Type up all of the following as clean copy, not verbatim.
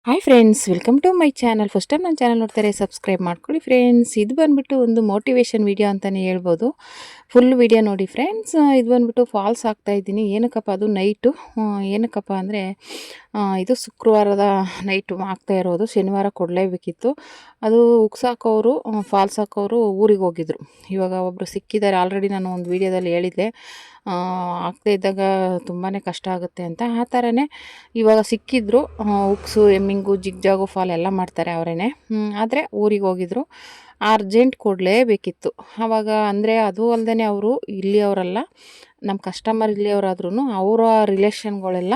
Hi friends, welcome to my channel. First time ನನ್ನ channel ನೋಡ್ತಾರೆ subscribe ಮಾಡ್ಕೊಳ್ಳಿ friends. ಇದು ಬಂದುಬಿಟ್ಟು ಒಂದು ಮೋಟಿವೇಶನ್ ವಿಡಿಯೋ ಅಂತಲೇ ಹೇಳ್ಬೋದು. ಫುಲ್ ವಿಡಿಯೋ ನೋಡಿ ಫ್ರೆಂಡ್ಸ್. ಇದು ಬಂದುಬಿಟ್ಟು ಫಾಲ್ಸ್ ಹಾಕ್ತಾಯಿದ್ದೀನಿ. ಏನಕ್ಕಪ್ಪ ಅದು ನೈಟು, ಏನಕ್ಕಪ್ಪ ಅಂದರೆ ಇದು ಶುಕ್ರವಾರದ ನೈಟು ಹಾಕ್ತಾ ಇರೋದು. ಶನಿವಾರ ಕೊಡಲೇಬೇಕಿತ್ತು. ಅದು ಉಕ್ಸಾಕೋರು, ಫಾಲ್ಸ್ ಹಾಕೋರು ಊರಿಗೆ ಹೋಗಿದ್ರು. ಇವಾಗ ಒಬ್ಬರು ಸಿಕ್ಕಿದ್ದಾರೆ. ಆಲ್ರೆಡಿ ನಾನು ಒಂದು ವಿಡಿಯೋದಲ್ಲಿ ಹೇಳಿದ್ದೆ, ಆಗದೇ ಇದ್ದಾಗ ತುಂಬಾ ಕಷ್ಟ ಆಗುತ್ತೆ ಅಂತ. ಆ ಥರನೇ ಇವಾಗ ಸಿಕ್ಕಿದ್ರು. ಉಕ್ಸು, ಎಮ್ಮಿಂಗು, ಜಿಗ್ಜಾಗು ಫಾಲ್ ಎಲ್ಲ ಮಾಡ್ತಾರೆ ಅವರೇನೆ. ಆದರೆ ಊರಿಗೆ ಹೋಗಿದ್ರು. ಅರ್ಜೆಂಟ್ ಕೊಡಲೇಬೇಕಿತ್ತು. ಆವಾಗ ಅಂದರೆ ಅದು ಅಲ್ಲದೆ ಅವರು ಇಲ್ಲಿಯವರಲ್ಲ, ನಮ್ಮ ಕಸ್ಟಮರ್ ಇಲ್ಲಿಯವರಾದ್ರೂ ಅವರ ರಿಲೇಷನ್ಗಳೆಲ್ಲ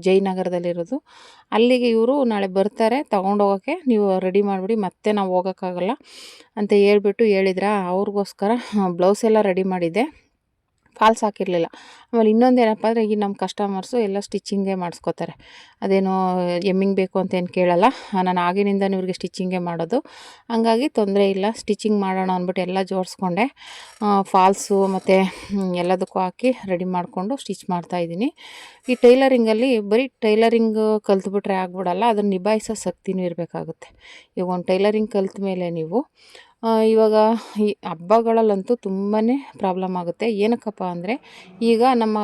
ಜಯನಗರದಲ್ಲಿರೋದು. ಅಲ್ಲಿಗೆ ಇವರು ನಾಳೆ ಬರ್ತಾರೆ ತೊಗೊಂಡೋಗೋಕ್ಕೆ, ನೀವು ರೆಡಿ ಮಾಡಿಬಿಡಿ, ಮತ್ತೆ ನಾವು ಹೋಗೋಕ್ಕಾಗಲ್ಲ ಅಂತ ಹೇಳಿದ್ರು. ಅವ್ರಿಗೋಸ್ಕರ ಬ್ಲೌಸ್ ಎಲ್ಲ ರೆಡಿ ಮಾಡಿದ್ದೆ, ಫಾಲ್ಸ್ ಹಾಕಿರಲಿಲ್ಲ. ಆಮೇಲೆ ಇನ್ನೊಂದು ಏನಪ್ಪ ಅಂದರೆ, ಈಗ ನಮ್ಮ ಕಸ್ಟಮರ್ಸು ಎಲ್ಲ ಸ್ಟಿಚಿಂಗೇ ಮಾಡಿಸ್ಕೋತಾರೆ. ಅದೇನೋ ಎಮ್ಮಿಂಗ್ ಬೇಕು ಅಂತ ಏನು ಕೇಳಲ್ಲ. ನಾನು ಆಗಿನಿಂದನೂ ಇವ್ರಿಗೆ ಸ್ಟಿಚಿಂಗೇ ಮಾಡೋದು. ಹಂಗಾಗಿ ತೊಂದರೆ ಇಲ್ಲ. ಸ್ಟಿಚಿಂಗ್ ಮಾಡೋಣ ಅಂದ್ಬಿಟ್ಟು ಎಲ್ಲ ಜೋಡಿಸ್ಕೊಂಡೆ. ಫಾಲ್ಸು ಮತ್ತು ಎಲ್ಲದಕ್ಕೂ ಹಾಕಿ ರೆಡಿ ಮಾಡಿಕೊಂಡು ಸ್ಟಿಚ್ ಮಾಡ್ತಾಯಿದ್ದೀನಿ. ಈ ಟೈಲರಿಂಗಲ್ಲಿ ಬರೀ ಟೈಲರಿಂಗ್ ಕಲ್ತ್ಬಿಟ್ರೆ ಆಗ್ಬಿಡಲ್ಲ, ಅದನ್ನು ನಿಭಾಯಿಸೋ ಶಕ್ತಿನೂ ಇರಬೇಕಾಗುತ್ತೆ. ಈಗ ಒಂದು ಟೈಲರಿಂಗ್ ಕಲ್ತ ಮೇಲೆ ನೀವು ಇವಾಗ ಈ ಹಬ್ಬಗಳಲ್ಲಂತೂ ತುಂಬಾ ಪ್ರಾಬ್ಲಮ್ ಆಗುತ್ತೆ. ಏನಕ್ಕಪ್ಪ ಅಂದರೆ, ಈಗ ನಮ್ಮ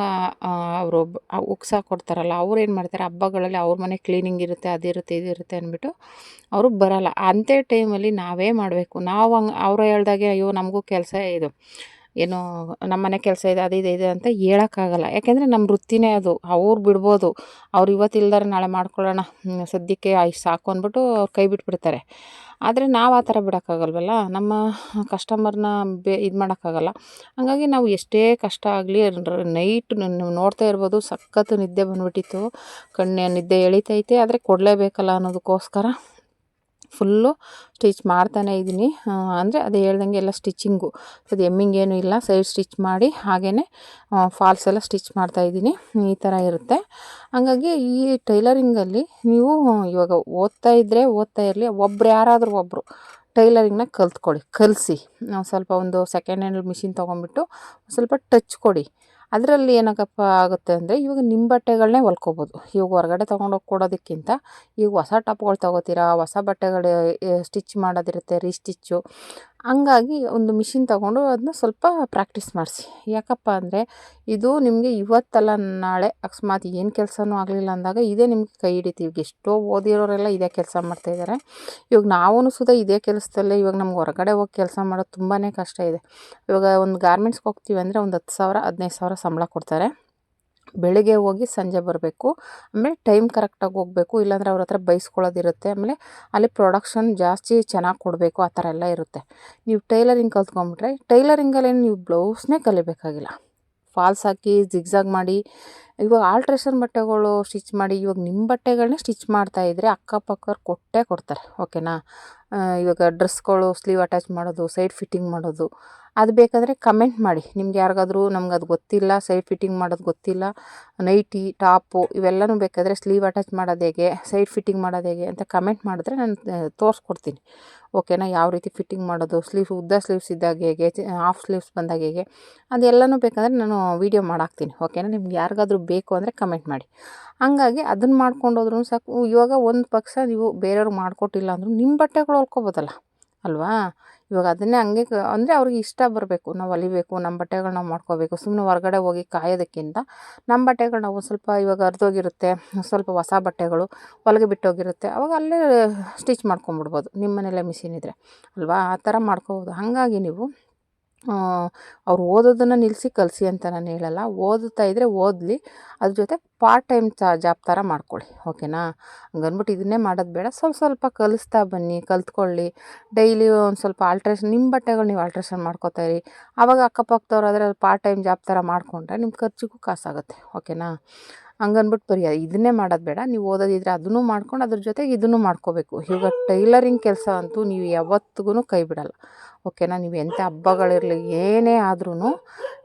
ಅವರು ಉಕ್ಸ ಕೊಡ್ತಾರಲ್ಲ, ಅವ್ರು ಏನು ಮಾಡ್ತಾರೆ, ಹಬ್ಬಗಳಲ್ಲಿ ಅವ್ರ ಮನೆ ಕ್ಲೀನಿಂಗ್ ಇರುತ್ತೆ, ಅದಿರುತ್ತೆ ಇದಿರುತ್ತೆ ಅಂದ್ಬಿಟ್ಟು ಅವರು ಬರೋಲ್ಲ. ಅಂಥ ಟೈಮಲ್ಲಿ ನಾವೇ ಮಾಡಬೇಕು. ನಾವು ಹಂಗೆ ಅವರು ಹೇಳ್ದಾಗೆ ಅಯ್ಯೋ ನಮಗೂ ಕೆಲಸ ಇದು ಏನು ನಮ್ಮ ಮನೆ ಕೆಲಸ ಇದೆ, ಅದು ಇದೆ ಅಂತ ಹೇಳೋಕ್ಕಾಗಲ್ಲ. ಯಾಕೆಂದರೆ ನಮ್ಮ ವೃತ್ತಿನೇ ಅದು. ಅವ್ರು ಬಿಡ್ಬೋದು, ಅವ್ರು ಇವತ್ತು ಇಲ್ದಾರೆ ನಾಳೆ ಮಾಡ್ಕೊಳ್ಳೋಣ, ಸದ್ಯಕ್ಕೆ ಇಷ್ಟು ಸಾಕು ಅಂದ್ಬಿಟ್ಟು ಅವ್ರು ಕೈ ಬಿಟ್ಬಿಡ್ತಾರೆ. ಆದರೆ ನಾವು ಆ ಥರ ಬಿಡೋಕ್ಕಾಗಲ್ವಲ್ಲ, ನಮ್ಮ ಕಸ್ಟಮರ್ನ ಇದು ಮಾಡೋಕ್ಕಾಗಲ್ಲ. ಹಾಗಾಗಿ ನಾವು ಎಷ್ಟೇ ಕಷ್ಟ ಆಗಲಿ ನೈಟ್ ನೋಡ್ತಾ ಇರ್ಬೋದು, ಸಖತ್ತು ನಿದ್ದೆ ಬಂದುಬಿಟ್ಟಿತ್ತು. ನಿದ್ದೆ ಎಳಿತೈತೆ, ಆದರೆ ಕೊಡಲೇಬೇಕಲ್ಲ ಅನ್ನೋದಕ್ಕೋಸ್ಕರ ಫುಲ್ಲು ಸ್ಟಿಚ್ ಮಾಡ್ತಾನೇ ಇದ್ದೀನಿ. ಅಂದರೆ ಅದೇ ಹೇಳ್ದಂಗೆ ಎಲ್ಲ ಸ್ಟಿಚಿಂಗು, ಅದು ಎಮ್ಮಿಂಗ್ ಏನೂ ಇಲ್ಲ, ಸೈಡ್ ಸ್ಟಿಚ್ ಮಾಡಿ ಹಾಗೇ ಫಾಲ್ಸ್ ಎಲ್ಲ ಸ್ಟಿಚ್ ಮಾಡ್ತಾಯಿದ್ದೀನಿ. ಈ ಥರ ಇರುತ್ತೆ. ಹಾಗಾಗಿ ಈ ಟೈಲರಿಂಗಲ್ಲಿ ನೀವು ಇವಾಗ ಓದ್ತಾ ಇರಲಿ, ಯಾರಾದರೂ ಒಬ್ಬರು ಟೈಲರಿಂಗ್ನ ಕಲಿಸಿ ಸ್ವಲ್ಪ ಒಂದು ಸೆಕೆಂಡ್ ಹ್ಯಾಂಡ್ ಮಿಷಿನ್ ತೊಗೊಂಬಿಟ್ಟು ಸ್ವಲ್ಪ ಟಚ್ ಕೊಡಿ. ಅದರಲ್ಲಿ ಏನಕ್ಕಪ್ಪ ಆಗುತ್ತೆ ಅಂದರೆ, ಇವಾಗ ನಿಮ್ಮ ಬಟ್ಟೆಗಳನ್ನೇ ಹೊಲ್ಕೋಬೋದು. ಇವಾಗ ಹೊರಗಡೆ ತೊಗೊಂಡೋಗಿ ಕೊಡೋದಕ್ಕಿಂತ ಈಗ ಹೊಸ ಟಾಪ್ಗಳು ತೊಗೋತೀರಾ, ಹೊಸ ಬಟ್ಟೆಗಳು ಸ್ಟಿಚ್ ಮಾಡೋದಿರುತ್ತೆ, ರೀಸ್ಟಿಚ್ಚು. ಹಂಗಾಗಿ ಒಂದು ಮಿಷಿನ್ ತೊಗೊಂಡು ಅದನ್ನ ಸ್ವಲ್ಪ ಪ್ರಾಕ್ಟೀಸ್ ಮಾಡಿಸಿ. ಯಾಕಪ್ಪ ಅಂದರೆ, ಇದು ನಿಮಗೆ ಇವತ್ತಲ್ಲ ನಾಳೆ ಅಕಸ್ಮಾತ್ ಏನು ಕೆಲಸನೂ ಆಗಲಿಲ್ಲ ಅಂದಾಗ ಇದೇ ನಿಮ್ಗೆ ಕೈ ಹಿಡಿತೀವಿ. ಈಗ ಎಷ್ಟೋ ಓದಿರೋರೆಲ್ಲ ಇದೇ ಕೆಲಸ ಮಾಡ್ತಾಯಿದ್ದಾರೆ. ಇವಾಗ ನಾವೂ ಸುಧಾ ಇದೇ ಕೆಲಸದಲ್ಲೇ. ಇವಾಗ ನಮ್ಗೆ ಹೊರಗಡೆ ಹೋಗಿ ಕೆಲಸ ಮಾಡೋದು ತುಂಬಾ ಕಷ್ಟ ಇದೆ. ಇವಾಗ ಒಂದು ಗಾರ್ಮೆಂಟ್ಸ್ಗೆ ಹೋಗ್ತೀವಿ ಅಂದರೆ ಒಂದು 10,000 15,000 ಸಂಬಳ ಕೊಡ್ತಾರೆ. ಬೆಳಿಗ್ಗೆ ಹೋಗಿ ಸಂಜೆ ಬರಬೇಕು. ಆಮೇಲೆ ಟೈಮ್ ಕರೆಕ್ಟಾಗಿ ಹೋಗಬೇಕು, ಇಲ್ಲಾಂದರೆ ಅವ್ರ ಹತ್ರ ಬೈಸ್ಕೊಳ್ಳೋದಿರುತ್ತೆ. ಆಮೇಲೆ ಅಲ್ಲಿ ಪ್ರೊಡಕ್ಷನ್ ಜಾಸ್ತಿ ಚೆನ್ನಾಗಿ ಕೊಡಬೇಕು, ಆ ಥರ ಎಲ್ಲ ಇರುತ್ತೆ. ನೀವು ಟೈಲರಿಂಗ್ ಕಲ್ತ್ಕೊಂಡ್ಬಿಟ್ರೆ ಟೈಲರಿಂಗಲ್ಲೇನು ನೀವು ಬ್ಲೌಸ್ನೇ ಕಲಿಬೇಕಾಗಿಲ್ಲ. ಫಾಲ್ಸ್ ಹಾಕಿ ಜಿಗ್ಜಾಗ್ ಮಾಡಿ, ಇವಾಗ ಆಲ್ಟ್ರೇಷನ್ ಬಟ್ಟೆಗಳು ಸ್ಟಿಚ್ ಮಾಡಿ, ಇವಾಗ ನಿಮ್ಮ ಬಟ್ಟೆಗಳನ್ನೇ ಸ್ಟಿಚ್ ಮಾಡ್ತಾಯಿದ್ರೆ ಅಕ್ಕಪಕ್ಕವ್ರು ಕೊಟ್ಟೇ ಕೊಡ್ತಾರೆ. ಓಕೆನಾ. ಇವಾಗ ಡ್ರೆಸ್ಗಳು ಸ್ಲೀವ್ ಅಟ್ಯಾಚ್ ಮಾಡೋದು, ಸೈಡ್ ಫಿಟ್ಟಿಂಗ್ ಮಾಡೋದು, ಅದು ಬೇಕಾದರೆ ಕಮೆಂಟ್ ಮಾಡಿ. ನಿಮ್ಗೆ ಯಾರಿಗಾದ್ರೂ ನಮ್ಗೆ ಅದು ಗೊತ್ತಿಲ್ಲ, ಸೈಡ್ ಫಿಟ್ಟಿಂಗ್ ಮಾಡೋದು ಗೊತ್ತಿಲ್ಲ, ನೈಟಿ ಟಾಪು ಇವೆಲ್ಲನೂ ಬೇಕಾದರೆ ಸ್ಲೀವ್ ಅಟ್ಯಾಚ್ ಮಾಡೋದು ಹೇಗೆ, ಸೈಡ್ ಫಿಟ್ಟಿಂಗ್ ಮಾಡೋದು ಹೇಗೆ ಅಂತ ಕಮೆಂಟ್ ಮಾಡಿದ್ರೆ ನಾನು ತೋರಿಸ್ಕೊಡ್ತೀನಿ. ಓಕೆನಾ. ಯಾವ ರೀತಿ ಫಿಟ್ಟಿಂಗ್ ಮಾಡೋದು, ಉದ್ದ ಸ್ಲೀವ್ಸ್ ಇದ್ದಾಗ ಹೇಗೆ, ಹಾಫ್ ಸ್ಲೀವ್ಸ್ ಬಂದಾಗ ಹೇಗೆ, ಅದೆಲ್ಲನೂ ಬೇಕಾದರೆ ನಾನು ವೀಡಿಯೋ ಮಾಡಾಕ್ತೀನಿ. ಓಕೆನಾ. ನಿಮ್ಗೆ ಯಾರಿಗಾದ್ರೂ ಬೇಕು ಅಂದರೆ ಕಮೆಂಟ್ ಮಾಡಿ. ಹಂಗಾಗಿ ಅದನ್ನು ಮಾಡ್ಕೊಂಡೋದ್ರೂ ಸಾಕು. ಇವಾಗ ಒಂದು ಪಕ್ಷ ನೀವು ಬೇರೆಯವ್ರಿಗೆ ಮಾಡಿಕೊಟ್ಟಿಲ್ಲ ಅಂದರೂ ನಿಮ್ಮ ಬಟ್ಟೆಗಳು ಹೊಲ್ಕೊಬೋದಲ್ಲ ಅಲ್ವಾ. ಇವಾಗ ಅದನ್ನೇ ಹಂಗೆ ಅಂದರೆ ಅವ್ರಿಗೆ ಇಷ್ಟ ಬರಬೇಕು, ನಾವು ಹೊಲಿಬೇಕು, ನಮ್ಮ ಬಟ್ಟೆಗಳು ನಾವು ಮಾಡ್ಕೋಬೇಕು. ಸುಮ್ಮನೆ ಹೊರಗಡೆ ಹೋಗಿ ಕಾಯೋದಕ್ಕಿಂತ ನಮ್ಮ ಬಟ್ಟೆಗಳು ನಾವು ಸ್ವಲ್ಪ ಇವಾಗ ಹರಿದೋಗಿರುತ್ತೆ, ಸ್ವಲ್ಪ ಹೊಸ ಬಟ್ಟೆಗಳು ಹೊಲಿಗೆ ಬಿಟ್ಟೋಗಿರುತ್ತೆ, ಅವಾಗ ಅಲ್ಲೇ ಸ್ಟಿಚ್ ಮಾಡ್ಕೊಂಬಿಡ್ಬೋದು. ನಿಮ್ಮ ಮನೇಲೇ ಮಿಷಿನ್ ಇದ್ದರೆ ಅಲ್ವಾ, ಆ ಥರ ಮಾಡ್ಕೋಬೋದು. ಹಾಗಾಗಿ ನೀವು ಅವ್ರು ಓದೋದನ್ನು ನಿಲ್ಲಿಸಿ ಕಲಿಸಿ ಅಂತ ನಾನು ಹೇಳಲ್ಲ. ಓದುತ್ತಾ ಇದ್ದರೆ ಓದಲಿ, ಅದ್ರ ಜೊತೆ ಪಾರ್ಟ್ ಟೈಮ್ ಜಾಬ್ ಥರ ಮಾಡ್ಕೊಳ್ಳಿ. ಓಕೆನಾ. ಹಂಗನ್ಬಿಟ್ಟು ಇದನ್ನೇ ಮಾಡೋದು ಬೇಡ, ಸ್ವಲ್ಪ ಕಲಿಸ್ತಾ ಬನ್ನಿ, ಕಲ್ತ್ಕೊಳ್ಳಿ. ಡೈಲಿ ಒಂದು ಸ್ವಲ್ಪ ಆಲ್ಟ್ರೇಷನ್, ನಿಮ್ಮ ಬಟ್ಟೆಗಳು ನೀವು ಆಲ್ಟ್ರೇಷನ್ ಮಾಡ್ಕೋತಾ ಇರಿ. ಆವಾಗ ಅಕ್ಕಪಕ್ಕದವ್ರು ಆದರೆ ಪಾರ್ಟ್ ಟೈಮ್ ಜಾಬ್ ಥರ ಮಾಡಿಕೊಂಡ್ರೆ ನಿಮ್ಮ ಖರ್ಚಿಗೂ ಕಾಸಾಗುತ್ತೆ. ಓಕೆನಾ. ಹಂಗನ್ಬಿಟ್ಟು ಬರೀ ಇದನ್ನೇ ಮಾಡೋದು ಬೇಡ. ನೀವು ಓದೋದಿದ್ರೆ ಅದನ್ನು ಮಾಡ್ಕೊಂಡು ಅದ್ರ ಜೊತೆಗೆ ಇದನ್ನು ಮಾಡ್ಕೋಬೇಕು. ಈಗ ಟೈಲರಿಂಗ್ ಕೆಲಸ ಅಂತೂ ನೀವು ಯಾವತ್ತಿಗೂ ಕೈ ಬಿಡಲ್ಲ. ಓಕೆನಾ. ನೀವು ಎಂಥ ಹಬ್ಬಗಳಿರಲಿ ಏನೇ ಆದ್ರೂ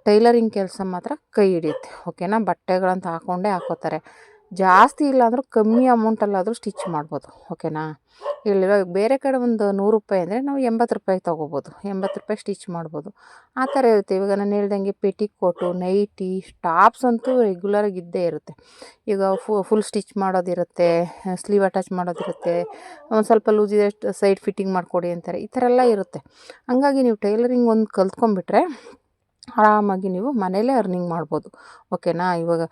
ಟೈಲರಿಂಗ್ ಕೆಲಸ ಮಾತ್ರ ಕೈ ಹಿಡಿಯುತ್ತೆ. ಓಕೆನಾ. ಬಟ್ಟೆಗಳಂತ ಹಾಕ್ಕೋತಾರೆ, ಜಾಸ್ತಿ ಇಲ್ಲ ಅಂದರೂ ಕಮ್ಮಿ ಅಮೌಂಟಲ್ಲಾದರೂ ಸ್ಟಿಚ್ ಮಾಡ್ಬೋದು. ಓಕೆನಾ. ಇವಾಗ ಬೇರೆ ಕಡೆ ಒಂದು ₹100 ಅಂದರೆ ನಾವು ₹80 ತೊಗೋಬೋದು, ₹80 ಸ್ಟಿಚ್ ಮಾಡ್ಬೋದು. ಆ ಥರ ಇರುತ್ತೆ. ಇವಾಗ ನಾನು ಹೇಳ್ದಂಗೆ ಪೆಟಿಕೋಟು, ನೈಟಿ, ಟಾಪ್ಸ್ ಅಂತೂ ರೆಗ್ಯುಲರಾಗಿ ಇದ್ದೇ ಇರುತ್ತೆ. ಈಗ ಫುಲ್ ಸ್ಟಿಚ್ ಮಾಡೋದಿರುತ್ತೆ, ಸ್ಲೀವ್ ಅಟ್ಯಾಚ್ ಮಾಡೋದಿರುತ್ತೆ, ಒಂದು ಸ್ವಲ್ಪ ಲೂಸ್ ಇದೆ ಸೈಡ್ ಫಿಟ್ಟಿಂಗ್ ಮಾಡಿಕೊಡಿ ಅಂತಾರೆ. ಈ ಥರ ಎಲ್ಲ ಇರುತ್ತೆ. ಹಂಗಾಗಿ ನೀವು ಟೈಲರಿಂಗ್ ಒಂದು ಕಲ್ತ್ಕೊಂಡ್ಬಿಟ್ರೆ ಆರಾಮಾಗಿ ನೀವು ಮನೇಲೇ ಅರ್ನಿಂಗ್ ಮಾಡ್ಬೋದು. ಓಕೆನಾ. ಇವಾಗ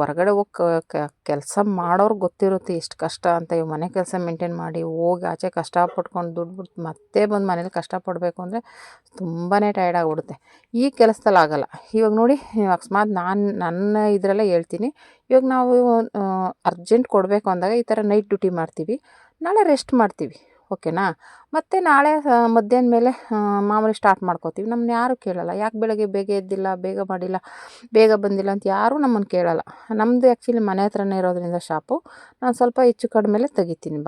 ಹೊರಗಡೆ ಹೋಗಿ ಕೆಲಸ ಮಾಡೋರ್ಗೆ ಗೊತ್ತಿರುತ್ತೆ ಎಷ್ಟು ಕಷ್ಟ ಅಂತ. ಇವಾಗ ಮನೆ ಕೆಲಸ ಮೇಂಟೈನ್ ಮಾಡಿ ಹೋಗಿ ಆಚೆ ಕಷ್ಟಪಟ್ಕೊಂಡು ದುಡ್ಡು ಬಿಟ್ಟು ಮತ್ತೆ ಬಂದು ಮನೇಲಿ ಕಷ್ಟಪಡಬೇಕು ಅಂದರೆ ತುಂಬಾ ಟಯರ್ಡ್ ಆಗಿಬಿಡುತ್ತೆ. ಈ ಕೆಲಸದಲ್ಲಿ ಆಗಲ್ಲ. ಇವಾಗ ನೋಡಿ, ಅಕಸ್ಮಾತ್ ನನ್ನ ಇದರಲ್ಲೇ ಹೇಳ್ತೀನಿ. ಇವಾಗ ನಾವು ಅರ್ಜೆಂಟ್ ಕೊಡಬೇಕು ಅಂದಾಗ ಈ ಥರ ನೈಟ್ ಡ್ಯೂಟಿ ಮಾಡ್ತೀವಿ, ನಾಳೆ ರೆಸ್ಟ್ ಮಾಡ್ತೀವಿ. ಓಕೆನಾ. ಮತ್ತು ನಾಳೆ ಮಧ್ಯಾಹ್ನ ಮೇಲೆ ಮಾಮೂಲಿ ಸ್ಟಾರ್ಟ್ ಮಾಡ್ಕೋತೀವಿ. ನಮ್ಮನ್ನ ಯಾರೂ ಕೇಳಲ್ಲ, ಯಾಕೆ ಬೆಳಗ್ಗೆ ಬೇಗ ಎದ್ದಿಲ್ಲ, ಬೇಗ ಮಾಡಿಲ್ಲ, ಬೇಗ ಬಂದಿಲ್ಲ ಅಂತ ಯಾರೂ ನಮ್ಮನ್ನು ಕೇಳಲ್ಲ. ನಮ್ಮದು ಆ್ಯಕ್ಚುಲಿ ಮನೆ ಹತ್ರನೇ ಇರೋದ್ರಿಂದ ಶಾಪು, ನಾನು ಸ್ವಲ್ಪ ಹೆಚ್ಚು ಕಡಿಮೆಲೆ ತೆಗಿತೀನಿ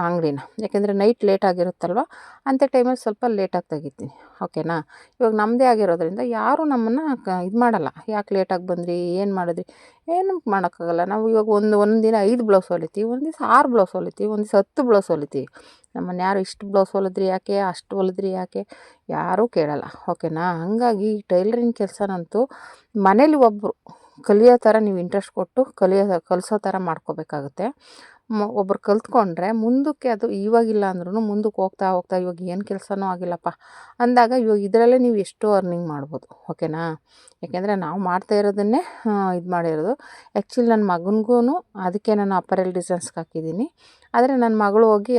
ಅಂಗಡಿನ. ಯಾಕೆಂದರೆ ನೈಟ್ ಲೇಟ್ ಆಗಿರುತ್ತಲ್ವ, ಅಂಥ ಟೈಮಲ್ಲಿ ಸ್ವಲ್ಪ ಲೇಟಾಗಿ ತೆಗಿತೀನಿ. ಓಕೆನಾ. ಇವಾಗ ನಮ್ಮದೇ ಆಗಿರೋದ್ರಿಂದ ಯಾರೂ ನಮ್ಮನ್ನು ಇದು ಮಾಡಲ್ಲ, ಯಾಕೆ ಲೇಟಾಗಿ ಬಂದ್ರಿ, ಏನು ಮಾಡಿದ್ರಿ, ಏನೂ ಮಾಡೋಕ್ಕಾಗಲ್ಲ. ನಾವು ಇವಾಗ ಒಂದು ದಿನ 5 ಬ್ಲೌಸ್ ಹೊಲಿತೀವಿ, ಒಂದು ದಿವಸ 6 ಬ್ಲೌಸ್ ಹೊಲಿತೀವಿ, ಒಂದು ದಿವಸ 10 ಬ್ಲೌಸ್ ಹೊಲಿತೀವಿ. ನಮ್ಮನ್ನು ಯಾರು ಇಷ್ಟು ಬ್ಲೌಸ್ ಹೊಲಿದ್ರಿ ಯಾಕೆ, ಅಷ್ಟು ಹೊಲಿದ್ರಿ ಯಾಕೆ, ಯಾರೂ ಕೇಳಲ್ಲ. ಓಕೆನಾ. ಹಾಗಾಗಿ ಈ ಟೈಲರಿಂಗ್ ಕೆಲಸನಂತೂ ಮನೇಲಿ ಒಬ್ಬರು ಕಲಿಯೋ ಥರ ನೀವು ಇಂಟ್ರೆಸ್ಟ್ ಕೊಟ್ಟು ಕಲಿಸೋ ಥರ ಮಾಡ್ಕೋಬೇಕಾಗುತ್ತೆ. ಒಬ್ಬರು ಕಲ್ತ್ಕೊಂಡ್ರೆ ಮುಂದಕ್ಕೆ ಅದು ಇವಾಗಿಲ್ಲ ಅಂದ್ರೂ ಮುಂದಕ್ಕೆ ಹೋಗ್ತಾ ಇವಾಗ ಏನು ಕೆಲಸನೂ ಆಗಿಲ್ಲಪ್ಪ ಅಂದಾಗ ಇವಾಗ ಇದರಲ್ಲೇ ನೀವು ಎಷ್ಟೋ ಅರ್ನಿಂಗ್ ಮಾಡ್ಬೋದು. ಓಕೆನಾ. ಯಾಕೆಂದರೆ ನಾವು ಮಾಡ್ತಾ ಇರೋದನ್ನೇ ಇದು ಮಾಡಿರೋದು. ಆ್ಯಕ್ಚುಲಿ ನನ್ನ ಮಗನಿಗೂ ಅದಕ್ಕೆ ನಾನು ಅಪರೆಲ್ ಡಿಸೈನ್ಸ್ಗೆ ಹಾಕಿದ್ದೀನಿ. ಆದರೆ ನನ್ನ ಮಗಳು ಹೋಗಿ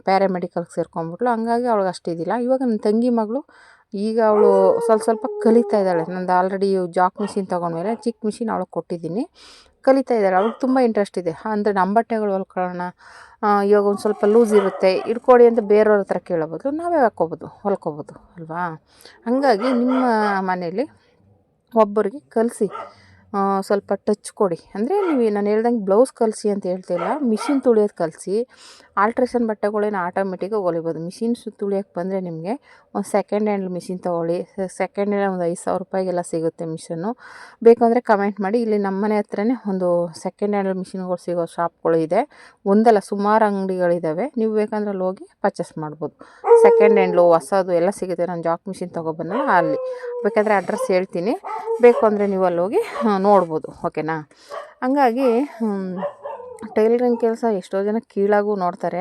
ಪ್ಯಾರಾಮೆಡಿಕಲ್ಗೆ ಸೇರ್ಕೊಂಡ್ಬಿಟ್ಲು, ಹಂಗಾಗಿ ಅವಳಿಗೆ ಅಷ್ಟಿದಿಲ್ಲ. ಇವಾಗ ನನ್ನ ತಂಗಿ ಮಗಳು ಈಗ ಅವಳು ಸ್ವಲ್ಪ ಕಲಿತಾ ಇದ್ದಾಳೆ. ನಂದು ಆಲ್ರೆಡಿ ಜಾಕ್ ಮಿಷಿನ್ ತೊಗೊಂಡ್ಮೇಲೆ ಚಿಕ್ಕ ಮಿಷಿನ್ ಅವಳಿಗೆ ಕೊಟ್ಟಿದ್ದೀನಿ, ಕಲಿತಾ ಇದ್ದಾಳೆ. ಅವ್ಳಿಗೆ ತುಂಬ ಇಂಟ್ರೆಸ್ಟ್ ಇದೆ. ಅಂದರೆ ನಮ್ಮ ಬಟ್ಟೆಗಳು ಹೊಲ್ಕೊಳ್ಳೋಣ, ಇವಾಗ ಒಂದು ಸ್ವಲ್ಪ ಲೂಸ್ ಇರುತ್ತೆ, ಇಟ್ಕೊಡಿ ಅಂತ ಬೇರೆಯವ್ರ ಹತ್ರ ಕೇಳೋ ಬದಲು ನಾವೇ ಹೊಲ್ಕೋಬೋದು ಅಲ್ವಾ. ಹಾಗಾಗಿ ನಿಮ್ಮ ಮನೇಲಿ ಒಬ್ಬರಿಗೆ ಕಲಿಸಿ ಸ್ವಲ್ಪ ಟಚ್ ಕೊಡಿ. ಅಂದರೆ ನೀವು ನಾನು ಹೇಳ್ದಂಗೆ ಬ್ಲೌಸ್ ಕಲಿಸಿ ಅಂತ ಹೇಳ್ತಿಲ್ಲ, ಮಿಷಿನ್ ತುಳಿಯೋದು ಕಲಿಸಿ. ಆಲ್ಟ್ರೇಷನ್ ಬಟ್ಟೆಗಳೇನು ಆಟೋಮೆಟಿಕಾಗಿ ಹೊಲಿಬೋದು. ಮಿಷಿನ್ ತುಳಿಯೋಕ್ಕೆ ಬಂದರೆ ನಿಮಗೆ ಒಂದು ಸೆಕೆಂಡ್ ಹ್ಯಾಂಡ್ ಮಿಷಿನ್ ತೊಗೊಳ್ಳಿ. ಸೆಕೆಂಡ್ ಹ್ಯಾಂಡ್ ಒಂದು ₹5,000 ಸಿಗುತ್ತೆ ಮಿಷನ್ನು. ಬೇಕಂದರೆ ಕಮೆಂಟ್ ಮಾಡಿ. ಇಲ್ಲಿ ನಮ್ಮ ಮನೆ ಹತ್ರನೇ ಒಂದು ಸೆಕೆಂಡ್ ಹ್ಯಾಂಡ್ ಮಿಷಿನ್ಗಳು ಸಿಗೋ ಶಾಪ್ಗಳು ಇದೆ. ಒಂದಲ್ಲ ಸುಮಾರು ಅಂಗಡಿಗಳಿದ್ದಾವೆ. ನೀವು ಬೇಕಂದ್ರೆ ಅಲ್ಲಿ ಹೋಗಿ ಪರ್ಚೇಸ್ ಮಾಡ್ಬೋದು. ಸೆಕೆಂಡ್ ಹ್ಯಾಂಡ್ಲು ಹೊಸದು ಎಲ್ಲ ಸಿಗುತ್ತೆ. ನಾನು ಜಾಕ್ ಮಿಷಿನ್ ತೊಗೊಬಂದಲ್ಲ ಅಲ್ಲಿ, ಬೇಕಾದರೆ ಅಡ್ರೆಸ್ ಹೇಳ್ತೀನಿ, ಬೇಕು ಅಂದರೆ ನೀವು ಅಲ್ಲಿ ಹೋಗಿ ನೋಡ್ಬೋದು. ಓಕೆನಾ. ಹಂಗಾಗಿ ಟೈಲರಿಂಗ್ ಕೆಲಸ ಎಷ್ಟೋ ಜನ ಕೀಳಾಗೂ ನೋಡ್ತಾರೆ.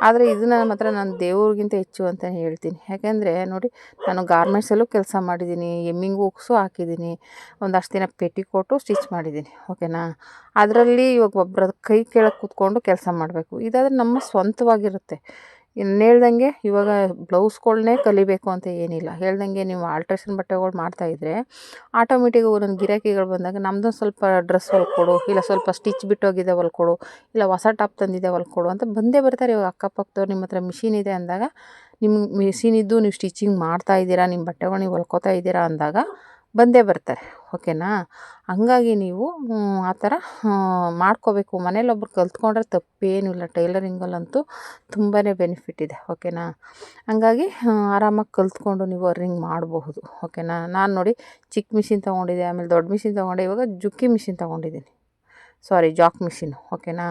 ಆದರೆ ಇದನ್ನು ಮಾತ್ರ ನಾನು ದೇವ್ರಿಗಿಂತ ಹೆಚ್ಚು ಅಂತಲೇ ಹೇಳ್ತೀನಿ. ಯಾಕೆಂದರೆ ನೋಡಿ, ನಾನು ಗಾರ್ಮೆಂಟ್ಸಲ್ಲೂ ಕೆಲಸ ಮಾಡಿದ್ದೀನಿ, ಎಮ್ಮಿಂಗ್ ಹುಕ್ಸು ಹಾಕಿದ್ದೀನಿ, ಒಂದಷ್ಟು ದಿನ ಪೆಟಿಕೋಟು ಸ್ಟಿಚ್ ಮಾಡಿದ್ದೀನಿ. ಓಕೆನಾ. ಅದರಲ್ಲಿ ಇವಾಗ ಒಬ್ಬರ ಕೈ ಕೆಳಗೆ ಕೂತ್ಕೊಂಡು ಕೆಲಸ ಮಾಡಬೇಕು. ಇದಾದರೆ ನಮ್ಮ ಸ್ವಂತವಾಗಿರುತ್ತೆ. ಇನ್ನು ಹೇಳ್ದಂಗೆ ಇವಾಗ ಬ್ಲೌಸ್ಗಳ್ನೇ ಕಲಿಬೇಕು ಅಂತ ಏನಿಲ್ಲ. ಹೇಳ್ದಂಗೆ ನೀವು ಆಲ್ಟ್ರೇಷನ್ ಬಟ್ಟೆಗಳು ಮಾಡ್ತಾಯಿದ್ರೆ ಆಟೋಮೆಟಿಕ್ ಒಂದೊಂದು ಗಿರಾಕಿಗಳು ಬಂದಾಗ ನಮ್ಮದೊಂದು ಸ್ವಲ್ಪ ಡ್ರೆಸ್ ಹೊಲ್ಕೊಡು, ಇಲ್ಲ ಸ್ವಲ್ಪ ಸ್ಟಿಚ್ ಬಿಟ್ಟೋಗಿದೆ ಹೊಲ್ಕೊಡು, ಇಲ್ಲ ಹೊಸ ಟಾಪ್ ತಂದಿದೆ ಹೊಲ್ಕೊಡು ಅಂತ ಬಂದೇ ಬರ್ತಾರೆ. ಇವಾಗ ಅಕ್ಕಪಕ್ಕದವ್ರು ನಿಮ್ಮ ಹತ್ರ ಮಿಷಿನ್ ಇದೆ ಅಂದಾಗ, ನಿಮ್ಮ ಮಿಷಿನ್ ಇದ್ದು ನೀವು ಸ್ಟಿಚಿಂಗ್ ಮಾಡ್ತಾಯಿದ್ದೀರಾ, ನಿಮ್ಮ ಬಟ್ಟೆಗಳು ನೀವು ಹೊಲ್ಕೋತಾ ಇದ್ದೀರಾ ಅಂದಾಗ ಬಂದೇ ಬರ್ತಾರೆ. ಓಕೆನಾ. ಹಂಗಾಗಿ ನೀವು ಆ ಥರ ಮಾಡ್ಕೋಬೇಕು. ಮನೇಲಿ ಒಬ್ರು ಕಲ್ತ್ಕೊಂಡ್ರೆ ತಪ್ಪೇನೂ ಇಲ್ಲ. ಟೈಲರಿಂಗಲ್ಲಂತೂ ತುಂಬಾ ಬೆನಿಫಿಟ್ ಇದೆ. ಓಕೆನಾ. ಹಂಗಾಗಿ ಆರಾಮಾಗಿ ಕಲ್ತ್ಕೊಂಡು ನೀವು ಅರ್ನಿಂಗ್ ಮಾಡಬಹುದು. ಓಕೆನಾ. ನಾನು ನೋಡಿ ಚಿಕ್ಕ ಮಿಷಿನ್ ತೊಗೊಂಡಿದ್ದೆ, ಆಮೇಲೆ ದೊಡ್ಡ ಮಿಷಿನ್ ತೊಗೊಂಡೆ, ಇವಾಗ ಜುಕ್ಕಿ ಮಿಷಿನ್ ತೊಗೊಂಡಿದ್ದೀನಿ, ಜಾಕ್ ಮಿಷಿನು. ಓಕೆನಾ.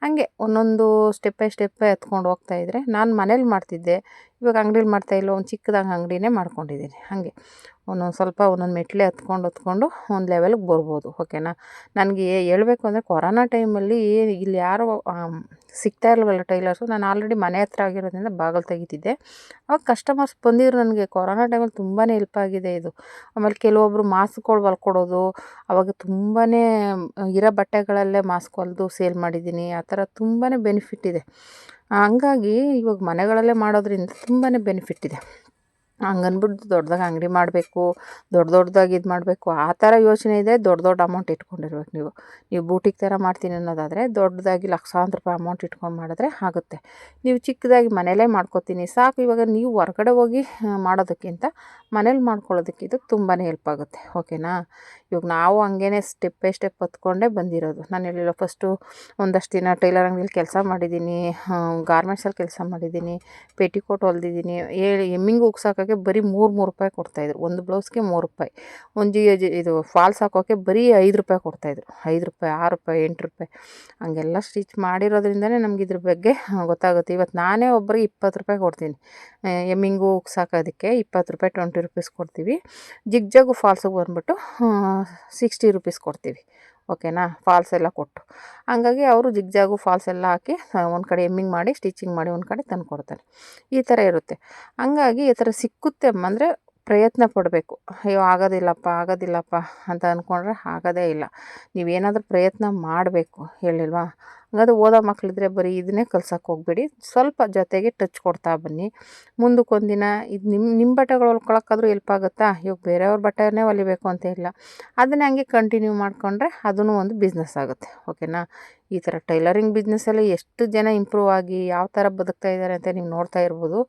ಹಾಗೆ ಒಂದೊಂದು ಸ್ಟೆಪ್ ಬೈ ಸ್ಟೆಪ್ಪೇ ಎತ್ಕೊಂಡು ಹೋಗ್ತಾಯಿದ್ರೆ, ನಾನು ಮನೇಲಿ ಮಾಡ್ತಿದ್ದೆ, ಇವಾಗ ಅಂಗಡೀಲಿ ಮಾಡ್ತಾಯಿಲ್ಲ, ಒಂದು ಚಿಕ್ಕದಾಗಿ ಅಂಗಡಿನೇ ಮಾಡ್ಕೊಂಡಿದ್ದೀನಿ. ಹಾಗೆ ಒಂದೊಂದು ಮೆಟ್ಲೆ ಹತ್ಕೊಂಡು ಒಂದು ಲೆವೆಲ್ಗೆ ಬರ್ಬೋದು. ಓಕೆನಾ. ನನಗೆ ಹೇಳ್ಬೇಕು ಅಂದರೆ ಕೊರೋನಾ ಟೈಮಲ್ಲಿ ಇಲ್ಲಿ ಯಾರೋ ಸಿಗ್ತಾ ಇರಲ್ವಲ್ಲ ಟೈಲರ್ಸು. ನಾನು ಆಲ್ರೆಡಿ ಮನೆ ಹತ್ರ ಆಗಿರೋದ್ರಿಂದ ಬಾಗಿಲು ತೆಗಿತಿದ್ದೆ. ಅವಾಗ ಕಸ್ಟಮರ್ಸ್ ಬಂದಿದ್ರು. ನನಗೆ ಕೊರೋನಾ ಟೈಮಲ್ಲಿ ತುಂಬಾ ಹೆಲ್ಪ್ ಆಗಿದೆ ಇದು. ಆಮೇಲೆ ಕೆಲವೊಬ್ಬರು ಮಾಸ್ಕ್ಗಳು ಹೊಲ್ಕೊಡೋದು, ಆವಾಗ ತುಂಬಾ ಇರೋ ಬಟ್ಟೆಗಳಲ್ಲೇ ಮಾಸ್ಕ್ ಹೊಲಿದು ಸೇಲ್ ಮಾಡಿದ್ದೀನಿ. ಆ ಥರ ತುಂಬಾ ಬೆನಿಫಿಟ್ ಇದೆ. ಹಂಗಾಗಿ ಇವಾಗ ಮನೆಗಳಲ್ಲೇ ಮಾಡೋದ್ರಿಂದ ತುಂಬಾ ಬೆನಿಫಿಟ್ ಇದೆ. ಹಂಗನ್ಬಿಟ್ಟು ದೊಡ್ಡದಾಗಿ ಅಂಗಡಿ ಮಾಡಬೇಕು, ದೊಡ್ಡದಾಗಿ ಇದು ಮಾಡಬೇಕು ಆ ಥರ ಯೋಚನೆ ಇದೆ. ದೊಡ್ಡ ಅಮೌಂಟ್ ಇಟ್ಕೊಂಡಿರ್ಬೇಕು ನೀವು ಬೂಟಿಕ್ ಥರ ಮಾಡ್ತೀನಿ ಅನ್ನೋದಾದರೆ ದೊಡ್ಡದಾಗಿ ₹1,00,000 ಅಮೌಂಟ್ ಇಟ್ಕೊಂಡು ಮಾಡಿದ್ರೆ ಆಗುತ್ತೆ. ನೀವು ಚಿಕ್ಕದಾಗಿ ಮನೇಲೇ ಮಾಡ್ಕೋತೀನಿ ಸಾಕು. ಇವಾಗ ನೀವು ಹೊರಗಡೆ ಹೋಗಿ ಮಾಡೋದಕ್ಕಿಂತ ಮನೇಲಿ ಮಾಡ್ಕೊಳ್ಳೋದಕ್ಕೆ ಇದು ತುಂಬಾ ಹೆಲ್ಪ್ ಆಗುತ್ತೆ. ಓಕೆನಾ. ಇವಾಗ ನಾವು ಹಂಗೇ ಸ್ಟೆಪ್ ಬೈ ಸ್ಟೆಪ್ ಹತ್ಕೊಂಡೇ ಬಂದಿರೋದು. ನಾನು ಹೇಳಿಲ್ಲ ಫಸ್ಟು ಒಂದಷ್ಟು ದಿನ ಟೈಲರ್ ಅಂಗಡಿಲಿ ಕೆಲಸ ಮಾಡಿದ್ದೀನಿ, ಗಾರ್ಮೆಂಟ್ಸಲ್ಲಿ ಕೆಲಸ ಮಾಡಿದ್ದೀನಿ, ಪೆಟಿಕೋಟ್ ಹೊಲ್ದಿದ್ದೀನಿ. ಎಮ್ಮಿಂಗ್ ಉಗ್ಸಾಕೋಕ್ಕೆ ಬರೀ 3 ರೂಪಾಯಿ ಕೊಡ್ತಾಯಿದ್ರು. ಒಂದು ಬ್ಲೌಸ್ಗೆ 3 ರೂಪಾಯಿ. ಒಂದು ಇದು ಫಾಲ್ಸ್ ಹಾಕೋಕ್ಕೆ ಬರೀ 5 ರೂಪಾಯಿ ಕೊಡ್ತಾಯಿದ್ರು. 5 ರೂಪಾಯಿ, 6 ರೂಪಾಯಿ, 8 ರೂಪಾಯಿ ಹಂಗೆಲ್ಲ ಸ್ಟಿಚ್ ಮಾಡಿರೋದ್ರಿಂದನೇ ನಮ್ಗೆ ಇದ್ರ ಬಗ್ಗೆ ಗೊತ್ತಾಗುತ್ತೆ. ಇವತ್ತು ನಾನೇ ಒಬ್ಬರಿಗೆ 20 ರೂಪಾಯಿ ಕೊಡ್ತೀನಿ. ಎಮ್ಮಿಂಗು ಉಗ್ಸಾಕೋದಕ್ಕೆ 20 ರೂಪಾಯಿ, 20 ರೂಪೀಸ್ ಕೊಡ್ತೀವಿ. ಜಿಗ್ಜಾಗು ಫಾಲ್ಸಿಗೆ ಬಂದುಬಿಟ್ಟು 60 ರೂಪೀಸ್ ಕೊಡ್ತೀವಿ. ಓಕೆನಾ, ಫಾಲ್ಸ್ ಎಲ್ಲ ಕೊಟ್ಟು. ಹಂಗಾಗಿ ಅವರು ಜಿಗ್ಜಾಗು ಫಾಲ್ಸ್ ಎಲ್ಲ ಹಾಕಿ ಒಂದು ಕಡೆ ಎಮ್ಮಿಂಗ್ ಮಾಡಿ ಸ್ಟಿಚಿಂಗ್ ಮಾಡಿ ಒಂದು ಕಡೆ ತಂದು ಕೊಡ್ತಾರೆ. ಈ ಥರ ಇರುತ್ತೆ. ಹಂಗಾಗಿ ಈ ಥರ ಸಿಕ್ಕುತ್ತೆ ಅಂದರೆ ಪ್ರಯತ್ನ ಪಡಬೇಕು. ಅಯ್ಯೋ ಆಗೋದಿಲ್ಲಪ್ಪ ಅಂತ ಅಂದ್ಕೊಂಡ್ರೆ ಆಗೋದೇ ಇಲ್ಲ. ನೀವೇನಾದರೂ ಪ್ರಯತ್ನ ಮಾಡಬೇಕು, ಹೇಳಿಲ್ವಾ. ಹಂಗಾದ್ರೆ ಓದೋ ಮಕ್ಕಳಿದ್ರೆ ಬರೀ ಇದನ್ನೇ ಕಲ್ಸೋಕೆ ಹೋಗ್ಬೇಡಿ, ಸ್ವಲ್ಪ ಜೊತೆಗೆ ಟಚ್ ಕೊಡ್ತಾ ಬನ್ನಿ. ಮುಂದಕ್ಕೊಂದಿನ ಇದು ನಿಮ್ಮ ಬಟ್ಟೆಗಳು ಹೊಲ್ಕೊಳಕ್ಕಾದ್ರೂ ಹೆಲ್ಪ್ ಆಗುತ್ತಾ. ಇವಾಗ ಬೇರೆಯವ್ರ ಬಟ್ಟೆನೇ ಹೊಲಿಬೇಕು ಅಂತ ಇಲ್ಲ, ಅದನ್ನೇ ಹಂಗೆ ಕಂಟಿನ್ಯೂ ಮಾಡಿಕೊಂಡ್ರೆ ಅದೂ ಒಂದು ಬಿಸ್ನೆಸ್ ಆಗುತ್ತೆ. ಓಕೆನಾ. ಈ ಥರ ಟೈಲರಿಂಗ್ ಬಿಸ್ನೆಸ್ಸಲ್ಲಿ ಎಷ್ಟು ಜನ ಇಂಪ್ರೂವ್ ಆಗಿ ಯಾವ ಥರ ಬದುಕ್ತಾ ಇದ್ದಾರೆ ಅಂತ ನೀವು ನೋಡ್ತಾ ಇರ್ಬೋದು.